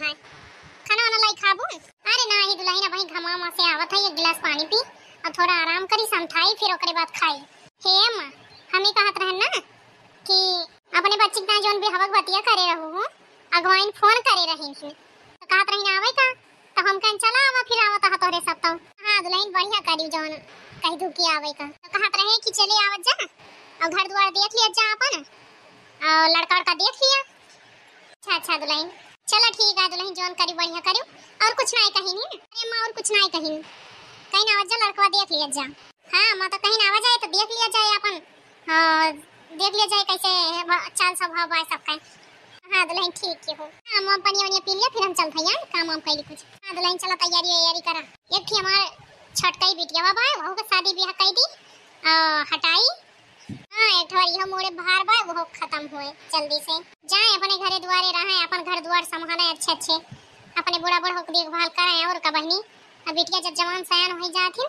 है। खाना वाना लाई खाबू? अरे ना ही दुल्हन अब वही घमा से आवत है, एक गिलास पानी पी और थोड़ा आराम करी, समझाई फिर ओकरे बाद खाई। हे अम्मा, हमें कहत रहन ना कि अपने बच्चे का जोन भी हवक बतिया करे रहू अगवाइन फोन करे रही थी, तो कहत रही आवे का, तो हम कन चला आवा फिर आवत हा तोरे सब। तो हां दुल्हन बढ़िया करी जोन कह दू कि आवे का, तो कहत रहे कि चले आवत जा और घर द्वार देख लिया जा अपन और लड़का का देख लिया। अच्छा दुल्हन, चलो ठीक है दुल्हन, जोन करी बढ़िया करी, और कुछ नहीं कही नहीं। अरे मां और कुछ नहीं कही, कहीं ना आवाज जा लड़का देख लिया जा। हां मां, तो कहीं ना आवाज आए तो देख लिया जाए अपन, देख लिया जाए कैसे चाल स्वभाव बा सबका। हां दुल्हन ठीक है हो। हां मां पानी वानी पी लिया फिर हम चलते हैं काम वाम कैली कुछ। हां दुल्हन चला तैयारी करा। एक थी हमारे छटकाई बिटिया बाबा वहू का शादी ब्याह कई दी हटाई। हां एक ठो यह मोरे बाहर बा वो खत्म हुए जल्दी से जाए अपने घरे द्वारे रहे, अपन घर द्वार संभाले अच्छे अपने बूढ़ा बूढ़ा को देखभाल कराए। और का बहनी अब बिटिया जब जवान सयान हो जाती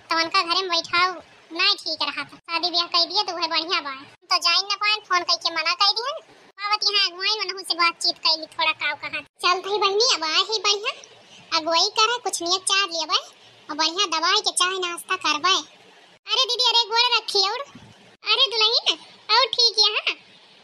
तो उनका घरे में बैठाओ नहीं ठीक रहा था, शादी ब्याह कर दिए तो वह बढ़िया बा। तो जाइन न पाए, फोन करके मना कर दिए बाबत यहाँ अगुवाई मनहु से बातचीत कैली थोड़ा काव कहा चल थई बहनी अब आए ही बढ़िया अगुवाई करे, कुछ नियत चार लिए बाय और बढ़िया दवाई के चाय नाश्ता करवाए। अरे दीदी अरे गोड़ रखी और अरे दुल्हन और ठीक है।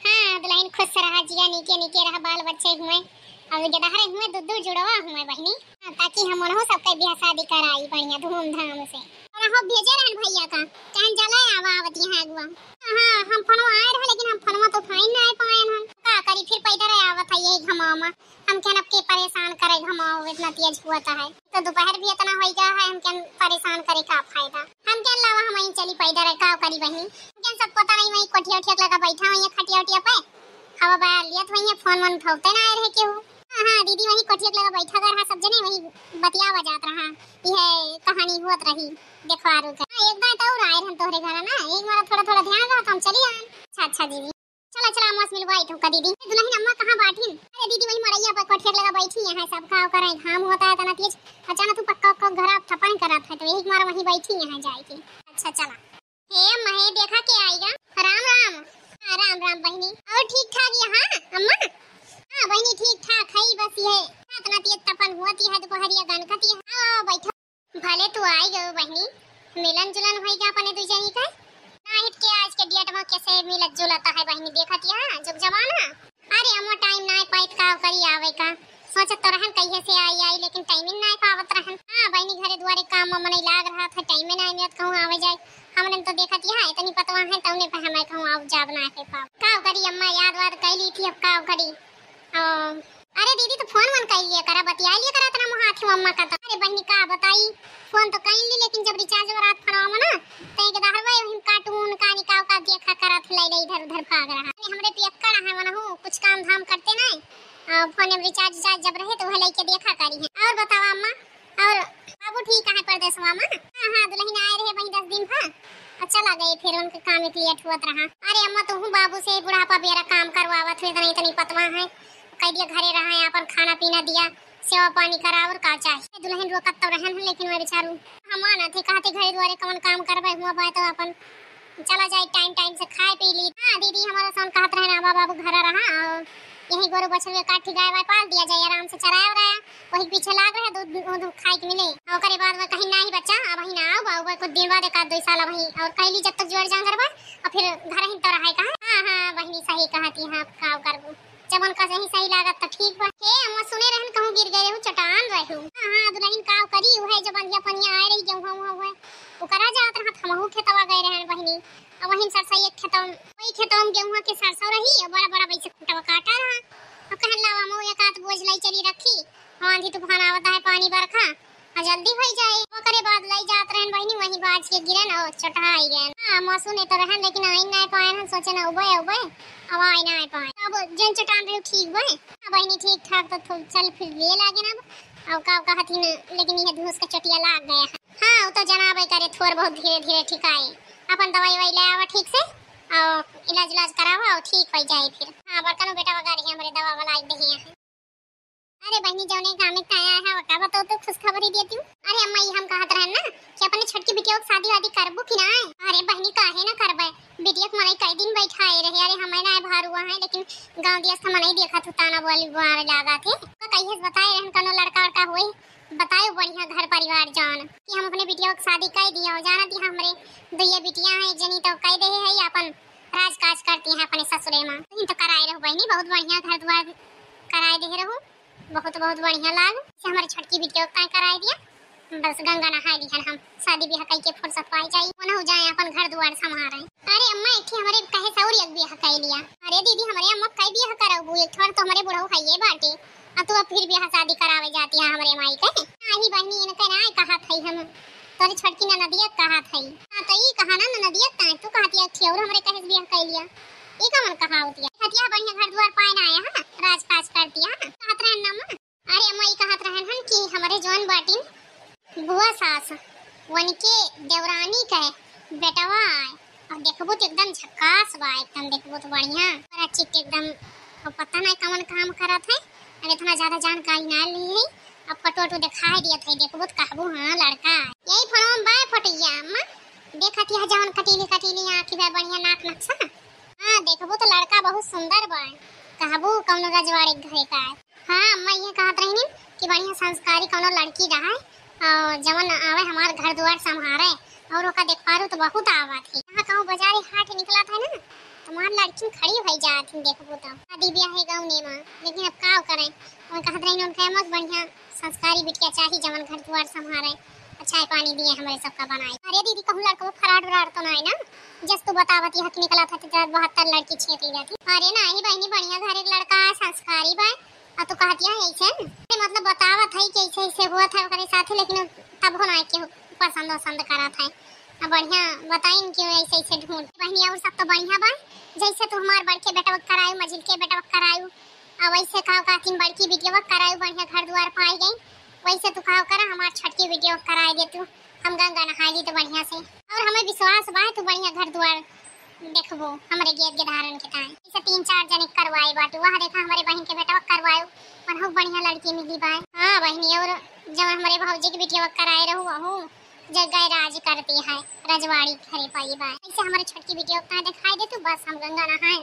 हां दुल्हन खुश रहा, जिया नीके रहा, बाल बच्चे हुए और गदहरे हुए, दूध जुड़वा हुए बहनी, ताकि हम उन्हों सबके ब्याह शादी कराई बढ़िया धूमधाम से। हो भेजे रहन भैया का कहीं जला आवत यहाँ अगुआ। हां हम फोनवा आए रहे लेकिन हम फोनवा तो फाइन ना पाए हम का करी, फिर पैदल आवत है यही घमावा हम क्या के परेशान करे घमाओ इतना तेज हुआ है, तो दोपहर भी इतना हो गया है, हम क्या परेशान करे का फायदा, हम क्या लावा हम वहीं चली पैदल का करी बहनी, क्या सब पता नहीं वहीं कोठिया उठिया लगा बैठा वहीं खटिया उठिया पे हवा बया लियत वहीं फोन वन उठाते ना रहे के हो। हां दीदी वहीं कोठिया लगा बैठा कर सब जने वहीं बतियावा जात रहा, ये कहानी हुत रही देखो आरू का। एक बात और आए हम तोहरे घर ना, एक बार थोड़ा ध्यान रख हम चली आए। अच्छा दीदी चला मौस मिलवाई तो का दीदी। दुल्हन अम्मा कहां बैठी? अरे दीदी वहीं मड़ैया पर कोठिया लगा बैठी है, सब खाओ करे घाम होता है तना तेज, अचानक तू पक्का घर थपन करत है तो एक बार वहीं बैठी है जाए के। अच्छा चला हे महे देखा के आएगा। राम राम बहनी, और ठीक ठाक यहां अम्मा? हां बहनी ठीक ठाक है, बस ये इतना तेज तपन होती है दोपहरिया गनखती है। हां बैठो भले तू आई गयो बहनी, मिलन जुलन होएगा अपने दू जनी का ना हिट के आज के डेट में कैसे मिलत जुलता है बहनी, देखत या जुग जमाना। अरे अम्मा टाइम ना पाइत का करी आवे का सोचत तो रहन कहिए से आई लेकिन टाइमिंग ना पावत रहन। हां बहनी घरे द्वारे काम में नहीं लाग रहा था, टाइम में ना मिलत कहूं आवे जाए, हमने तो देखत या इतनी पतवा है तौने पे हमें कहूं आव जाब ना है पाव का करी अम्मा याद वाद कैली थी अब का करी। अरे दीदी तो फोन वन कर लिया करा, बतिया लिया करा तना मुंह हाथ अम्मा का। अरे बहनी का बताई फोन तो कर ली लेकिन जब रिचार्ज वरात फराव ना ते के दहरवा हम कार्टून कहानी का देखा करा थे ले इधर उधर भाग रहा है, हमरे पियक्का है वना हो कुछ काम धाम करते नहीं, फोन में रिचार्ज जब रहे तो वह लेके देखा करी है। और बतावा अम्मा और बाबू ठीक है परदेस मामा? हां दुल्हन आए रहे वहीं 10 दिन था चला गए फिर उनके काम के लिए ठुवत रहा। अरे अम्मा तो हूं बाबू से बुढ़ापा बेरा काम करवावत हुए इतनी पतवा है, कह दिया घरे रहा है अपन खाना पीना दिया सेवा पानी करा और का चाहिए। दुल्हन रोकत तो रहन लेकिन मैं बेचारू हम ना थे कहते घरे द्वारे कौन काम करबे हुआ बात तो अपन चला जाए टाइम से खाए पी ली। हां दीदी हमारा सन कहत रहे ना बाबू घर रहा और यही गोरु बछड़े काठी गाय वाय पाल दिया जाए आराम से चराया रहा वही पीछे लाग रहे दूध खाए के मिले और करे बाद में कहीं नहीं बच्चा अब ही ना आओ बाबू कुछ दिन बाद एक 2 साल वही और कहली जब तक जोड़ जांगर बा और फिर घर ही तो रहे कहा। हां बहनी सही कहती हां खाओ करबू जब उनका सही लागत तो ठीक बा। हे अम्मा सुने रहन कहूं गिर गए हो चट्टान रहू। हां दुल्हन का करी है जब अंधिया पनिया आए रही गेहूं हुआ ओकरा जात रहा हमहु खेतवा गए रहन बहनी अब वहीं सरसई एक खेतम वही खेतम गेहूं के सरसो रही और बड़ा वैसे कुटवा काटा रहा अब कहन लावा मो एक आध बोझ लाई चली रखी आंधी तूफान आवता है पानी बरखा और जल्दी भई जाए ओकरे बाद लाई जात रहन बहनी वहीं बाज के गिरन और चटाई गए। हां मौसू ने तो रहन लेकिन आई नहीं पाए हम सोचे ना उबे अब आई नहीं पाए अब जन चटान रहे ठीक बे बहनी ठीक ठाक तो चल फिर ले लागे ना अब का कहती न लेकिन ये धूस का चटिया लाग गया है। हां तो जनाबे करे थोड़ बहुत धीरे ठिकाए अपन दवाई ले आवा ठीक से और इलाज करावा और ठीक हो जाए फिर। हां बड़का बेटा वगारी हमरे दवा वाला एक दही है। अरे बहनी जौने काम में आया है वका बताओ तो खुश खबर ही देती हूं। अरे अम्मा ये हम कहत रहन ना कि अपने छोटकी बिटिया की शादी वादी करबू कि ना? अरे बहनी काहे ना करबे बिटिया को मने कई दिन बैठाए रहे। अरे हमें ना भार हुआ है लेकिन गांव दिया से मने देखा था ताना बोली बुआरे लगा थे तो कहिए बताए रहन कनो लड़का लड़का होई बतायो बढ़िया घर परिवार जान कि हम अपने बिटिया की शादी कर दिया हो जाना दी हमरे दुइया बिटिया है जनी तो कह दे है अपन राजकाज करती है अपने ससुरे में तो कराए रहो बहनी बहुत बढ़िया घर द्वार कराए दे रहो बहुत बहुत बढ़िया लाग से हमारी छोटकी बिटिया को कराए दिया बस गंगा नहाए दिहन हम शादी ब्याह कई के फुर्सत पाई जाई मन हो जाए अपन घर द्वार संभाले। अरे अम्मा एक हमारे कहे सौरी एक ब्याह कर लिया। अरे दीदी हमारे अम्मा कई ब्याह कराऊ एक थोड़ा तो हमारे बुढ़ऊ है ये बाटे अब तो फिर ब्याह शादी करावे जाती है हमारे माई के आही बहनी इनके ना कहा थई हम तोरी छोटकी ननदिया कहा थई हां तो ई कहा ना ननदिया ता तू कहती थी और हमारे कहे ब्याह कर लिया ई का मन कहा होती है हटिया बढ़िया घर द्वार पाए ना आया हां राजकाज करती है कहत रहन ना अम्मा। अरे अम्मा ई कहत रहन हन कि हमारे जौन बाटिन बुआ सास वनके देवरानी कहे बेटवा आए और देखबो तो एकदम झकास बा एकदम देखबो तो बढ़िया बड़ा चिट एकदम पता नहीं कौन काम करत है अरे इतना ज्यादा जानकारी ना ली है अब फोटो तो दिखाई दिया था देखबो तो कहबो हां लड़का यही फोटो बा फोटोया अम्मा देखती है जवन कटीली कटीली आंखें बा बढ़िया नाक नक्शा हां देखबो तो लड़का बहुत सुंदर बा कहबो कौन रजवाड़ी घरे का है। हां अम्मा ये कहत रही कि बढ़िया संस्कारी कौन लड़की रहा और जवन आवे हमार घर द्वार संभारे और ओका देखवारू तो बहुत आवा थी यहाँ कहूँ बाजारी हाट निकला था ना तुम्हार लड़की खड़ी हो जात देखबो तो शादी ब्याह है गाँव ने में लेकिन अब का करें और कहत रही उनका मत बढ़िया संस्कारी बिटिया चाहिए जवन घर द्वार संभारे चाय पानी दिए हमारे सबका बनाए। अरे दीदी कहूँ लड़का फराड वराड तो नहीं ना जस तू बतावती हक निकला था तो 72 लड़की छेक ली जाती। अरे नहीं बहनी बढ़िया घर एक लड़का संस्कारी बा आ तो कहती है ऐसे मतलब बतावत है कि ऐसे ऐसे हुआ था ओकरे साथ लेकिन तब हो ना कि पसंद करा था अब बढ़िया बताइन कि ऐसे ऐसे ढूंढ बहनी और सब तो बढ़िया बा जैसे तू हमार बड़के बेटा करायु मझिल के बेटा करायु अब वैसे खाओ कातिन बड़की बिटिया करायु बढ़िया घर द्वार पाई गई वैसे तू खाओ करा हमार छटकी बिटिया कराई दे तू हम गंगा नहा ली तो बढ़िया से और हमें विश्वास बा तू बढ़िया घर द्वार देखबो हमारे गेट के धारण के टाइम इसे 3-4 जने करवाए बाटू वहां देखा हमारे बहन के बेटा करवायो पर बहुत बढ़िया लड़की मिली बा। हां बहनी और जब हमारे भौजी की बिटिया कराए रहू वहू जगह राज करती है रजवाड़ी घरे पाई बा ऐसे हमारे छोटकी बिटिया का दिखाई दे तू बस हम गंगा नहाए।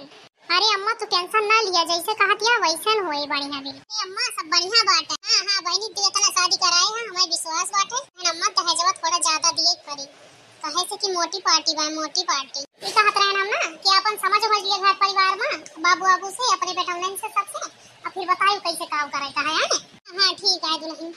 अरे अम्मा तू टेंशन ना लिया जैसे कहती है वैसे होई बढ़िया बिल अम्मा सब बढ़िया बात है। हां बहनी तू इतना शादी कराए है हमें विश्वास बात है अम्मा दहेजवा थोड़ा ज्यादा दिए पड़ी कहे से कि मोटी पार्टी बा मोटी पार्टी ये कहत रहन हम ना कि अपन समझ लिए घर परिवार में बाबू बाबू से अपने बेटा से सबसे और फिर बताइयो कैसे काम करे का है। हां ठीक है दुल्हन।